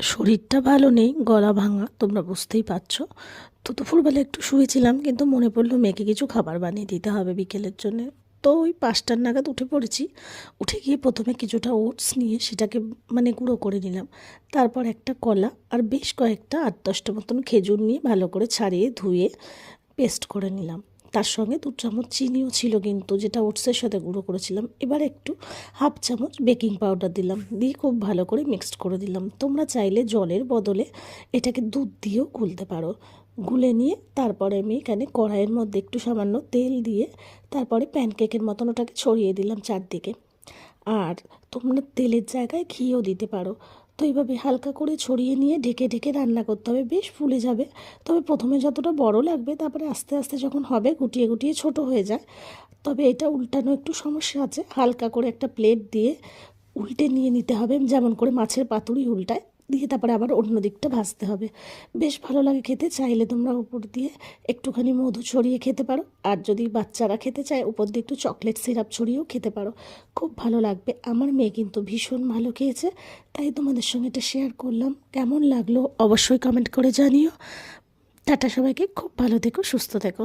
শরীরটা ভালো নেই, গলা ভাঙা, তোমরা বুঝতেই পারছো। তো দুপুরবেলা একটু শুয়েছিলাম, কিন্তু মনে পড়লো মেয়েকে কিছু খাবার বানিয়ে দিতে হবে বিকেলের জন্যে। তো ওই 5টার নাগাদ উঠে পড়েছি। উঠে গিয়ে প্রথমে কিছুটা ওটস নিয়ে সেটাকে গুঁড়ো করে নিলাম। তারপর একটা কলা আর বেশ কয়েকটা 8-10টা মতন খেজুর নিয়ে ভালো করে ছাড়িয়ে ধুয়ে পেস্ট করে নিলাম। তার সঙ্গে 2 চামচ চিনিও ছিল, কিন্তু যেটা ওটসের সাথে গুঁড়ো করেছিলাম। এবার একটু 1/2 চামচ বেকিং পাউডার দিলাম, দিয়ে খুব ভালো করে মিক্সড করে দিলাম। তোমরা চাইলে জলের বদলে এটাকে দুধ দিয়েও গুলতে পারো। গুলে নিয়ে তারপরে আমি এখানে কড়াইয়ের মধ্যে একটু সামান্য তেল দিয়ে তারপরে প্যানকেকের মতন ওটাকে ছড়িয়ে দিলাম চারদিকে। আর তোমরা তেলের জায়গায় ঘিও দিতে পারো। তো এইভাবে হালকা করে ছড়িয়ে নিয়ে ঢেকে ঢেকে রান্না করতে হবে, বেশ ফুলে যাবে। তবে প্রথমে যতটা বড় লাগবে, তারপরে আস্তে আস্তে যখন হবে গুটিয়ে গুটিয়ে ছোট হয়ে যায়। তবে এটা উল্টানো একটু সমস্যা আছে, হালকা করে একটা প্লেট দিয়ে উল্টে নিয়ে নিতে হবে, যেমন করে মাছের পাতুরি উল্টায়, দিয়ে তারপরে আবার অন্য দিকটা ভাজতে হবে। বেশ ভালো লাগে খেতে। চাইলে তোমরা উপর দিয়ে একটুখানি মধু ছড়িয়ে খেতে পারো, আর যদি বাচ্চারা খেতে চায় উপর দিয়ে একটু চকলেট সিরাপ ছড়িয়েও খেতে পারো, খুব ভালো লাগবে। আমার মেয়ে কিন্তু ভীষণ ভালো খেয়েছে, তাই তোমাদের সঙ্গে এটা শেয়ার করলাম। কেমন লাগলো অবশ্যই কমেন্ট করে জানিও। টাটা সবাইকে, খুব ভালো থেকো, সুস্থ থেকো।